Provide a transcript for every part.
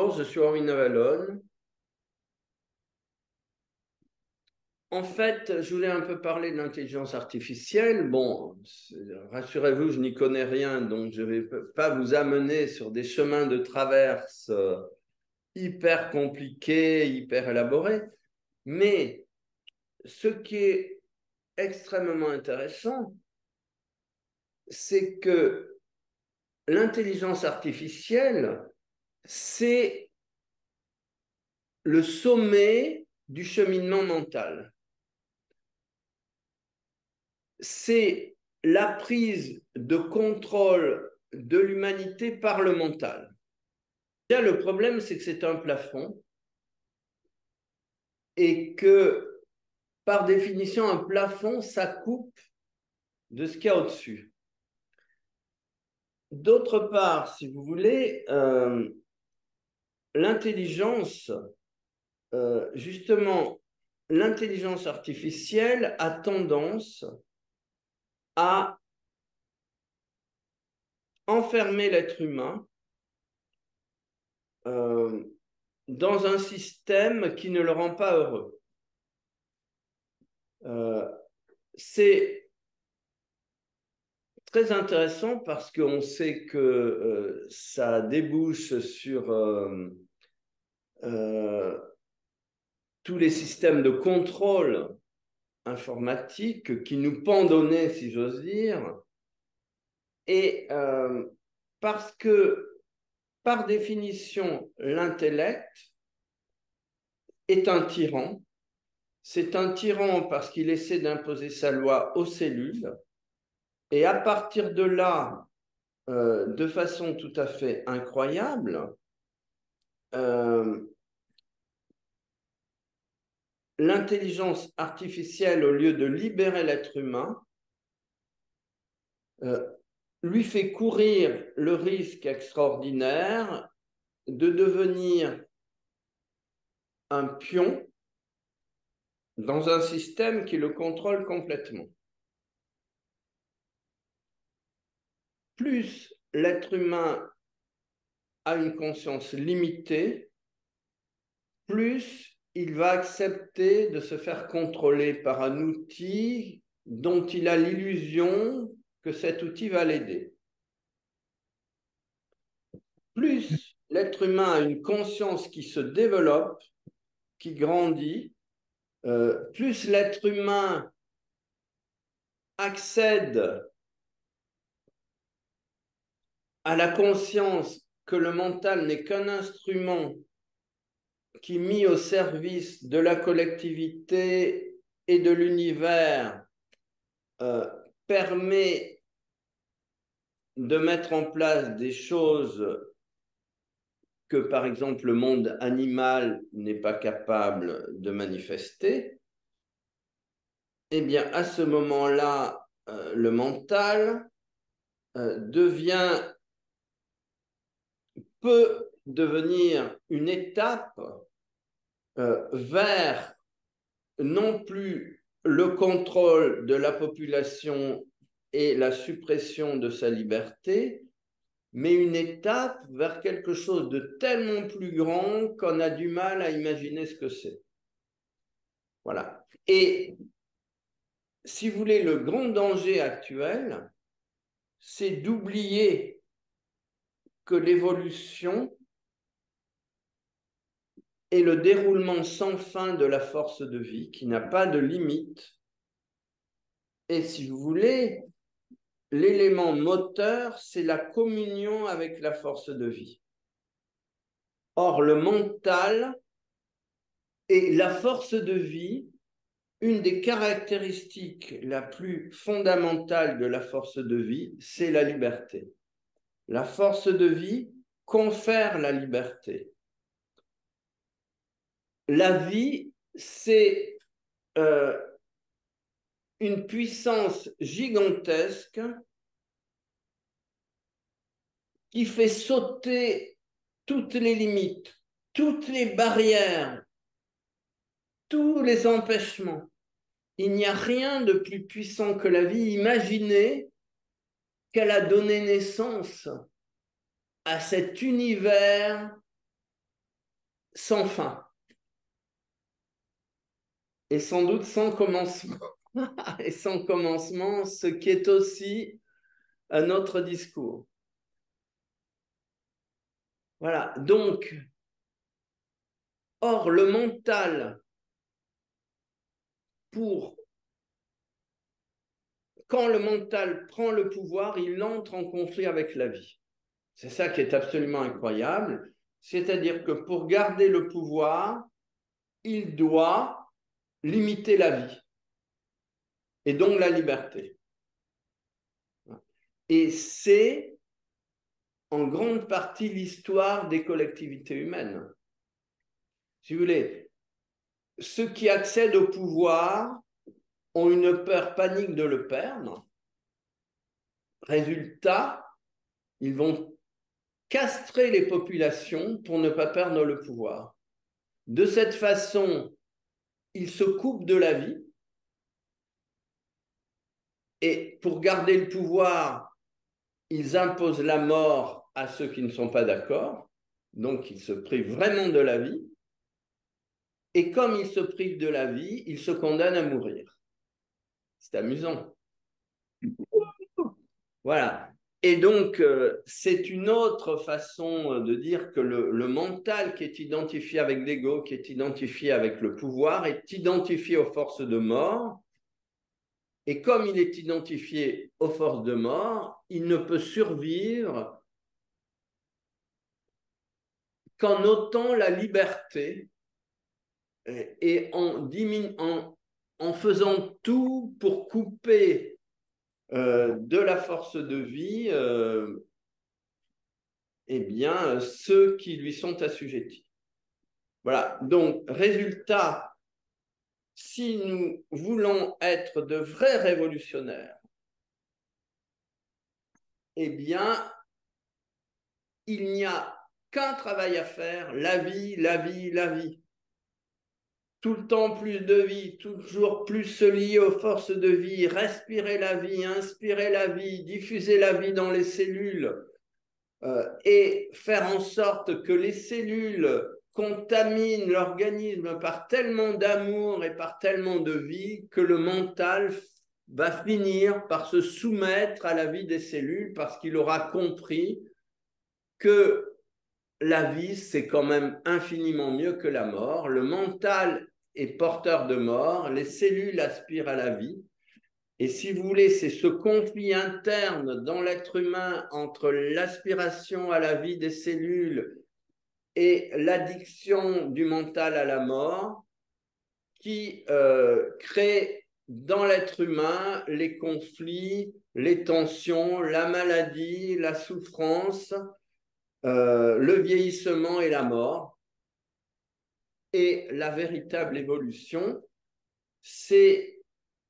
Bonjour, je suis Henri Navalone. En fait, je voulais un peu parler de l'intelligence artificielle. Bon, rassurez-vous, je n'y connais rien, donc je ne vais pas vous amener sur des chemins de traverse hyper compliqués, hyper élaborés. Mais ce qui est extrêmement intéressant, c'est que l'intelligence artificielle, c'est le sommet du cheminement mental. C'est la prise de contrôle de l'humanité par le mental. Déjà, le problème, c'est que c'est un plafond et que, par définition, un plafond, ça coupe de ce qu'il y a au-dessus. D'autre part, si vous voulez, l'intelligence, justement, l'intelligence artificielle a tendance à enfermer l'être humain dans un système qui ne le rend pas heureux. C'est très intéressant parce qu'on sait que ça débouche sur tous les systèmes de contrôle informatique qui nous pendonnaient, si j'ose dire, et parce que, par définition, l'intellect est un tyran. C'est un tyran parce qu'il essaie d'imposer sa loi aux cellules. Et à partir de là, de façon tout à fait incroyable, l'intelligence artificielle, au lieu de libérer l'être humain, lui fait courir le risque extraordinaire de devenir un pion dans un système qui le contrôle complètement. Plus l'être humain a une conscience limitée, plus il va accepter de se faire contrôler par un outil dont il a l'illusion que cet outil va l'aider. Plus l'être humain a une conscience qui se développe, qui grandit, plus l'être humain accède à la conscience que le mental n'est qu'un instrument qui, mis au service de la collectivité et de l'univers, permet de mettre en place des choses que, par exemple, le monde animal n'est pas capable de manifester, eh bien, à ce moment-là, le mental peut devenir une étape vers non plus le contrôle de la population et la suppression de sa liberté, mais une étape vers quelque chose de tellement plus grand qu'on a du mal à imaginer ce que c'est. Voilà. Et si vous voulez, le grand danger actuel, c'est d'oublier que l'évolution est le déroulement sans fin de la force de vie, qui n'a pas de limite. Et si vous voulez, l'élément moteur, c'est la communion avec la force de vie. Or, le mental et la force de vie, une des caractéristiques la plus fondamentale de la force de vie, c'est la liberté. La force de vie confère la liberté. La vie, c'est une puissance gigantesque qui fait sauter toutes les limites, toutes les barrières, tous les empêchements. Il n'y a rien de plus puissant que la vie. Imaginez qu'elle a donné naissance à cet univers sans fin et sans doute sans commencement. Et sans commencement, ce qui est aussi un autre discours. Voilà, donc, or, le mental, quand le mental prend le pouvoir, il entre en conflit avec la vie. C'est ça qui est absolument incroyable. C'est-à-dire que pour garder le pouvoir, il doit limiter la vie et donc la liberté. Et c'est en grande partie l'histoire des collectivités humaines. Si vous voulez, ceux qui accèdent au pouvoir ont une peur panique de le perdre. Résultat, ils vont castrer les populations pour ne pas perdre le pouvoir. De cette façon, ils se coupent de la vie. Et pour garder le pouvoir, ils imposent la mort à ceux qui ne sont pas d'accord. Donc, ils se privent vraiment de la vie. Et comme ils se privent de la vie, ils se condamnent à mourir. C'est amusant. Voilà. Et donc, c'est une autre façon de dire que le mental qui est identifié avec l'ego, qui est identifié avec le pouvoir, est identifié aux forces de mort. Et comme il est identifié aux forces de mort, il ne peut survivre qu'en ôtant la liberté et en faisant tout pour couper de la force de vie eh bien, ceux qui lui sont assujettis. Voilà, donc résultat, si nous voulons être de vrais révolutionnaires, eh bien, il n'y a qu'un travail à faire, la vie, la vie, la vie. Tout le temps plus de vie, toujours plus se lier aux forces de vie, respirer la vie, inspirer la vie, diffuser la vie dans les cellules et faire en sorte que les cellules contaminent l'organisme par tellement d'amour et par tellement de vie que le mental va finir par se soumettre à la vie des cellules parce qu'il aura compris que la vie, c'est quand même infiniment mieux que la mort. Le mental est porteur de mort, les cellules aspirent à la vie. Et si vous voulez, c'est ce conflit interne dans l'être humain entre l'aspiration à la vie des cellules et l'addiction du mental à la mort qui crée dans l'être humain les conflits, les tensions, la maladie, la souffrance, le vieillissement et la mort. Et la véritable évolution, c'est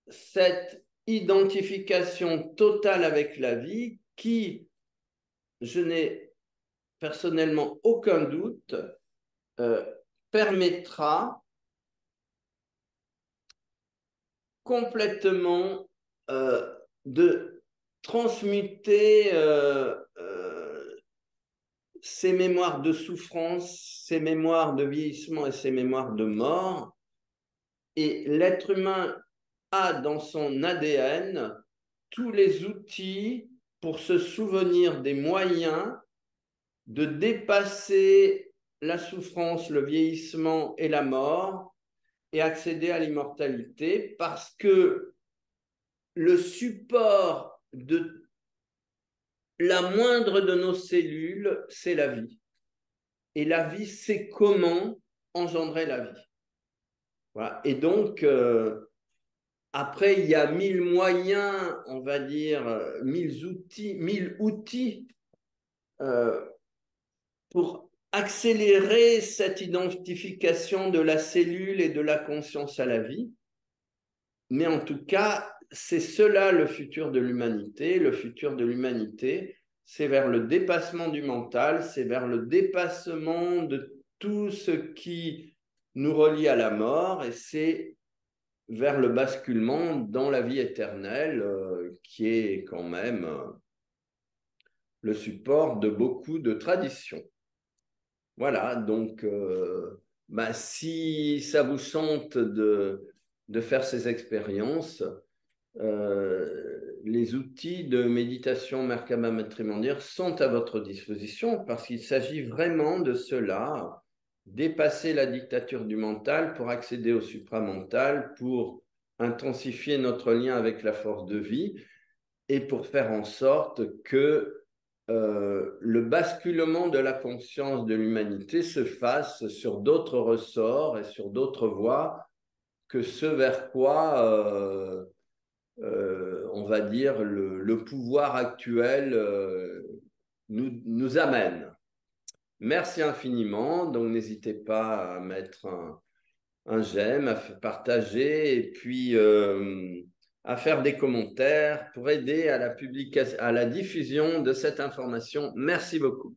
cette identification totale avec la vie qui, je n'ai personnellement aucun doute, euh, permettra complètement de transmuter ces mémoires de souffrance, ces mémoires de vieillissement et ces mémoires de mort. Et l'être humain a dans son ADN tous les outils pour se souvenir des moyens de dépasser la souffrance, le vieillissement et la mort et accéder à l'immortalité parce que le support de la moindre de nos cellules, c'est la vie. Et la vie, c'est comment engendrer la vie. Voilà. Et donc, après, il y a 1000 moyens, on va dire, 1000 outils pour accélérer cette identification de la cellule et de la conscience à la vie. Mais en tout cas, c'est cela le futur de l'humanité. Le futur de l'humanité, c'est vers le dépassement du mental, c'est vers le dépassement de tout ce qui nous relie à la mort et c'est vers le basculement dans la vie éternelle qui est quand même le support de beaucoup de traditions. voilà, donc si ça vous chante de faire ces expériences, les outils de méditation Merkaba Matrimondière sont à votre disposition parce qu'il s'agit vraiment de cela, dépasser la dictature du mental pour accéder au supramental, pour intensifier notre lien avec la force de vie et pour faire en sorte que le basculement de la conscience de l'humanité se fasse sur d'autres ressorts et sur d'autres voies que ce vers quoi on va dire, le pouvoir actuel nous amène. Merci infiniment. Donc, n'hésitez pas à mettre un j'aime, à partager et puis à faire des commentaires pour aider à la diffusion de cette information. Merci beaucoup.